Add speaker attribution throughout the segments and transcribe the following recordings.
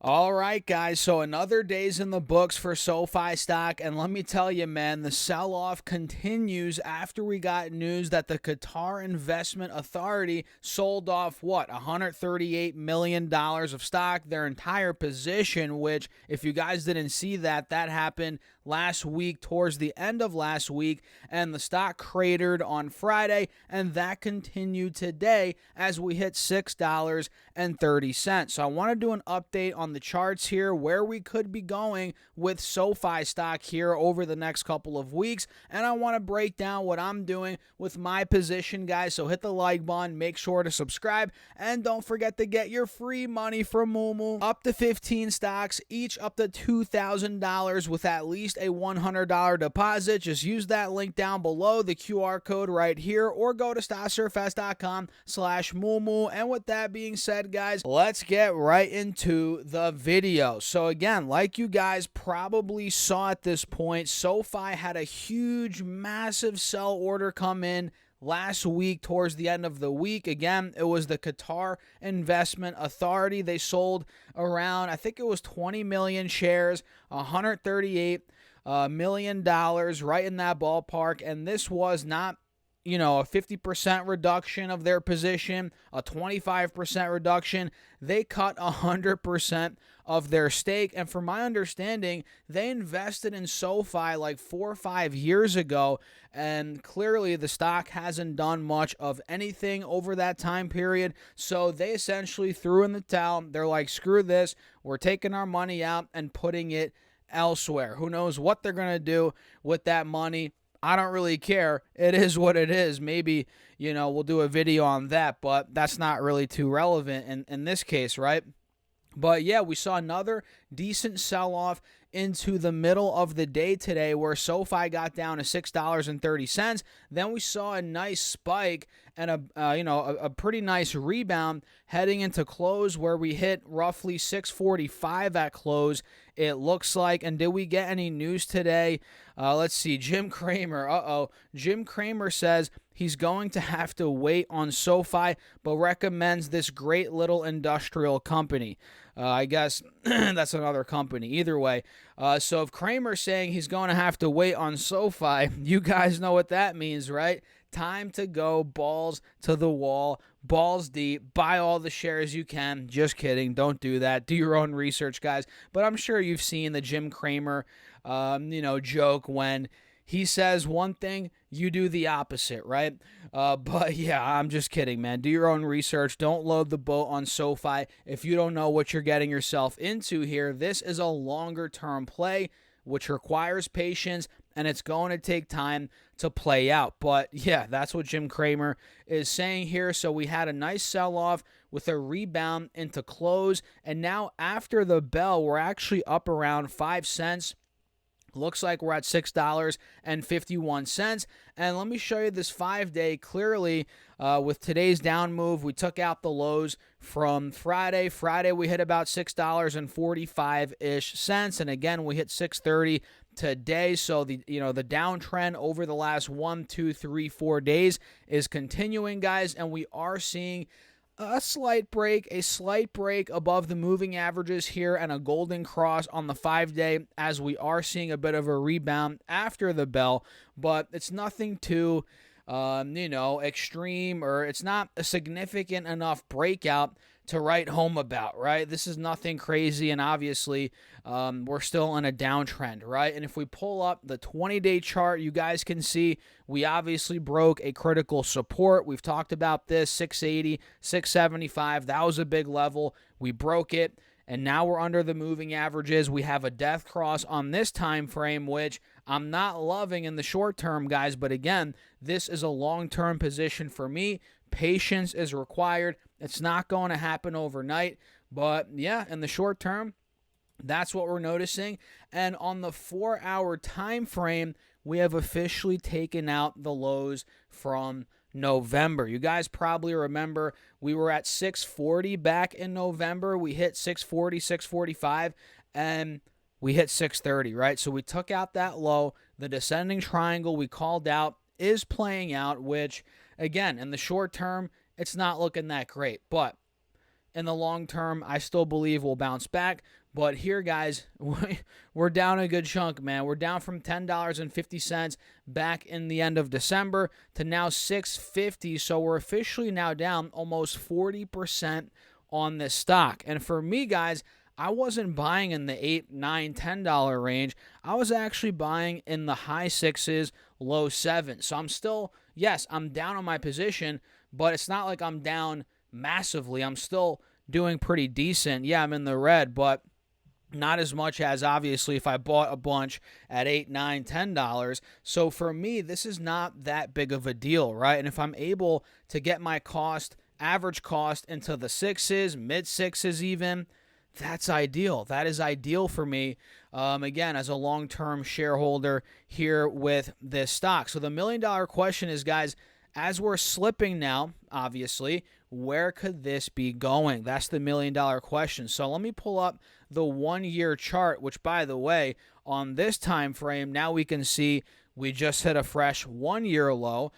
Speaker 1: All right, guys. So another day's in the books for SoFi stock. And let me tell you, man, the sell off continues after we got news that the Qatar Investment Authority sold off what? $138 million of stock, their entire position, which, if you guys didn't see that, that happened last week, towards the end of last week. And the stock cratered on Friday. And that continued today as we hit $6.30. So I want to do an update on the charts here, where we could be going with SoFi stock here over the next couple of weeks, and I want to break down what I'm doing with my position, guys. So hit the like button, make sure to subscribe, and don't forget to get your free money from Moomoo. Up to 15 stocks, each up to $2,000 with at least a $100 deposit. Just use that link down below, the QR code right here, or go to stocksurfest.com/Moomoo. And with that being said, guys, let's get right into the video. So again, like you guys probably saw at this point, SoFi had a huge, massive sell order come in last week towards the end of the week. Again, it was the Qatar Investment Authority. They sold around, I think it was 20 million shares, $138 million, right in that ballpark. And this was not a 50% reduction of their position, a 25% reduction. They cut 100% of their stake. And from my understanding, they invested in SoFi like 4 or 5 years ago. And clearly the stock hasn't done much of anything over that time period. So they essentially threw in the towel. They're like, screw this. We're taking our money out and putting it elsewhere. Who knows what they're going to do with that money? I don't really care. It is what it is. Maybe, we'll do a video on that, but that's not really too relevant in this case, right? But yeah, we saw another decent sell-off into the middle of the day today, where SoFi got down to $6.30. Then we saw a nice spike and a pretty nice rebound heading into close, where we hit roughly 645 at close, it looks like. And did we get any news today? Let's see. Jim Cramer. Jim Cramer says he's going to have to wait on SoFi, but recommends this great little industrial company. I guess that's another company. Either way. So if Cramer's saying he's going to have to wait on SoFi, you guys know what that means, right? Time to go balls to the wall, balls deep, buy all the shares you can. Just kidding. Don't do that. Do your own research, guys. But I'm sure you've seen the Jim Cramer, joke when he says one thing, you do the opposite, right? But yeah, I'm just kidding, man. Do your own research. Don't load the boat on SoFi if you don't know what you're getting yourself into here. This is a longer-term play, which requires patience, and it's going to take time to play out. But yeah, that's what Jim Cramer is saying here. So we had a nice sell-off with a rebound into close, and now after the bell, we're actually up around 5 cents. Looks like we're at $6.51. And let me show you this 5-day clearly. With today's down move, we took out the lows from Friday. Friday, we hit about $6.45-ish cents. And again, we hit $6.30 today. So the downtrend over the last 1, 2, 3, 4 days is continuing, guys. And we are seeing a slight break above the moving averages here, and a golden cross on the 5-day, as we are seeing a bit of a rebound after the bell. But it's nothing too extreme, or it's not a significant enough breakout to write home about, right? This is nothing crazy, and obviously we're still in a downtrend, right? And if we pull up the 20-day chart, you guys can see we obviously broke a critical support. We've talked about this, 680, 675. That was a big level. We broke it, and now we're under the moving averages. We have a death cross on this time frame, which I'm not loving in the short term, guys. But again, this is a long-term position for me. Patience is required. It's not going to happen overnight. But yeah, in the short term, that's what we're noticing. And on the 4-hour time frame, we have officially taken out the lows from November. You guys probably remember we were at 640 back in November. We hit 640, 645, and we hit 630, right? So we took out that low. The descending triangle we called out is playing out, which, again, in the short term, it's not looking that great. But in the long term, I still believe we'll bounce back. But here, guys, we're down a good chunk, man. We're down from $10.50 back in the end of December to now $6.50. So we're officially now down almost 40% on this stock. And for me, guys, I wasn't buying in the $8, $9, $10 range. I was actually buying in the high sixes, low sevens. So I'm still, yes, I'm down on my position, but it's not like I'm down massively. I'm still doing pretty decent. Yeah, I'm in the red, but not as much as obviously if I bought a bunch at $8, $9, $10. So for me, this is not that big of a deal, right? And if I'm able to get my average cost into the sixes, mid sixes even, that's ideal. That is ideal for me, again, as a long-term shareholder here with this stock. So the million-dollar question is, guys, as we're slipping now, obviously, where could this be going? That's the million-dollar question. So let me pull up the 1-year chart, which, by the way, on this time frame, now we can see we just hit a fresh 1-year low,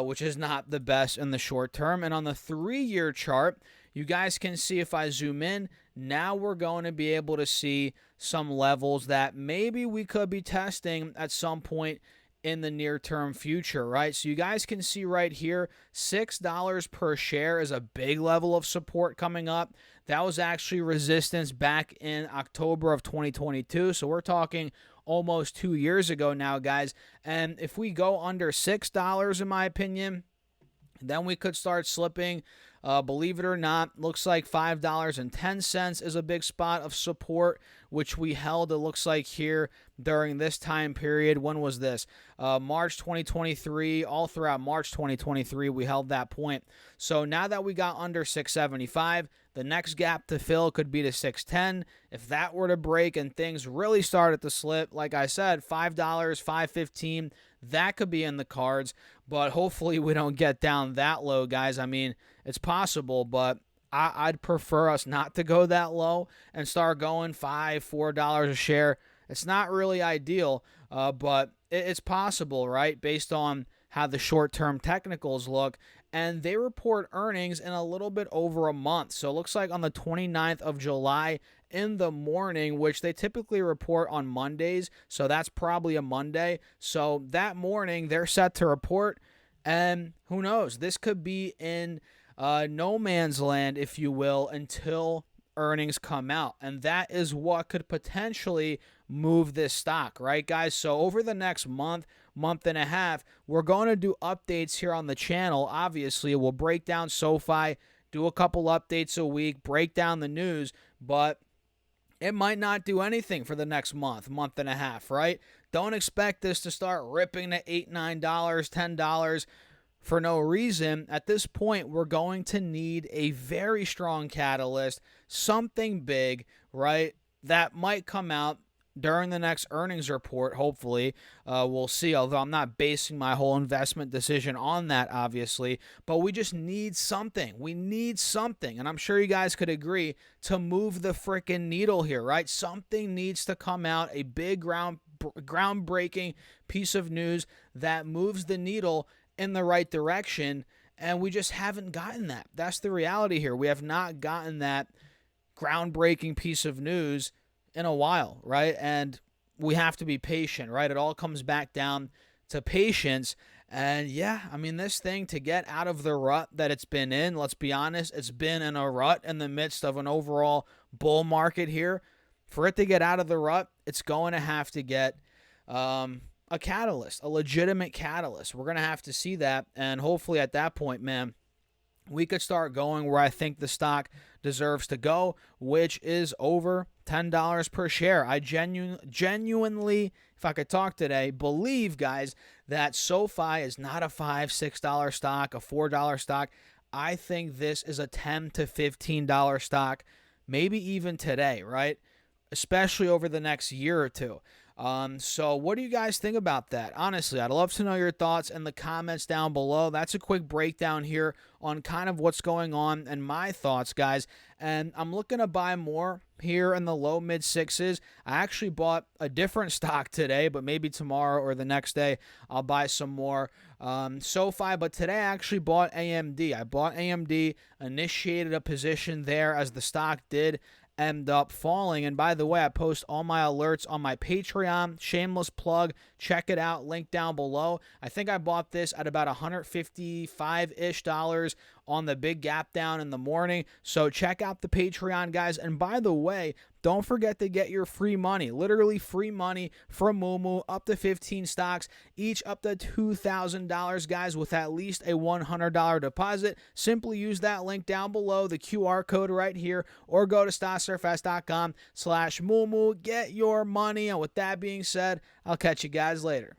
Speaker 1: which is not the best in the short term. And on the 3-year chart, you guys can see if I zoom in, now we're going to be able to see some levels that maybe we could be testing at some point in the near-term future, right? So you guys can see right here, $6 per share is a big level of support coming up. That was actually resistance back in October of 2022. So we're talking almost 2 years ago now, guys. And if we go under $6, in my opinion, then we could start slipping. Believe it or not, looks like $5.10 is a big spot of support, which we held, it looks like, here during this time period. When was this? March 2023. All throughout March 2023, we held that point. So now that we got under $6.75, the next gap to fill could be to $6.10. If that were to break and things really started to slip, like I said, $5, $5.15, that could be in the cards. But hopefully we don't get down that low, guys. I mean, it's possible, but I'd prefer us not to go that low and start going $5, $4 a share. It's not really ideal, but it's possible, right, based on how the short-term technicals look. And they report earnings in a little bit over a month. So it looks like on the 29th of July in the morning, which they typically report on Mondays. So that's probably a Monday. So that morning, they're set to report. And who knows? This could be in no man's land, if you will, until earnings come out. And that is what could potentially move this stock, right, guys? So over the next month and a half, we're going to do updates here on the channel. Obviously, we'll break down SoFi, do a couple updates a week, break down the news, but it might not do anything for the next month and a half, right? Don't expect this to start ripping to $8, $9, $10 for no reason. At this point, we're going to need a very strong catalyst, something big, right, that might come out during the next earnings report. Hopefully, we'll see, although I'm not basing my whole investment decision on that, obviously, but we just need something. We need something, and I'm sure you guys could agree, to move the freaking needle here, right? Something needs to come out, a big groundbreaking piece of news that moves the needle in the right direction, and we just haven't gotten that. That's the reality here. We have not gotten that groundbreaking piece of news in a while, right? And we have to be patient, right? It all comes back down to patience. And yeah, I mean, this thing, to get out of the rut that it's been in, let's be honest, it's been in a rut in the midst of an overall bull market here. For it to get out of the rut, it's going to have to get a catalyst, a legitimate catalyst. We're going to have to see that. And hopefully at that point, man, we could start going where I think the stock deserves to go, which is over $10 per share. I genuinely, if I could talk today, believe, guys, that SoFi is not a $5, $6 stock, a $4 stock. I think this is a $10 to $15 stock, maybe even today, right? Especially over the next year or two. So what do you guys think about that? Honestly, I'd love to know your thoughts in the comments down below. That's a quick breakdown here on kind of what's going on and my thoughts, guys. And I'm looking to buy more here in the low mid sixes. I actually bought a different stock today, but maybe tomorrow or the next day I'll buy some more SoFi, but today I actually bought AMD. I bought AMD, initiated a position there as the stock did end up falling. And by the way, I post all my alerts on my Patreon. Shameless plug. Check it out. Link down below. I think I bought this at about $155-ish on the big gap down in the morning. So check out the Patreon, guys. And by the way, don't forget to get your free money, literally free money from Moomoo, up to 15 stocks, each up to $2,000, guys, with at least a $100 deposit. Simply use that link down below, the QR code right here, or go to stocksurfs.com/Moomoo. Get your money. And with that being said, I'll catch you guys later.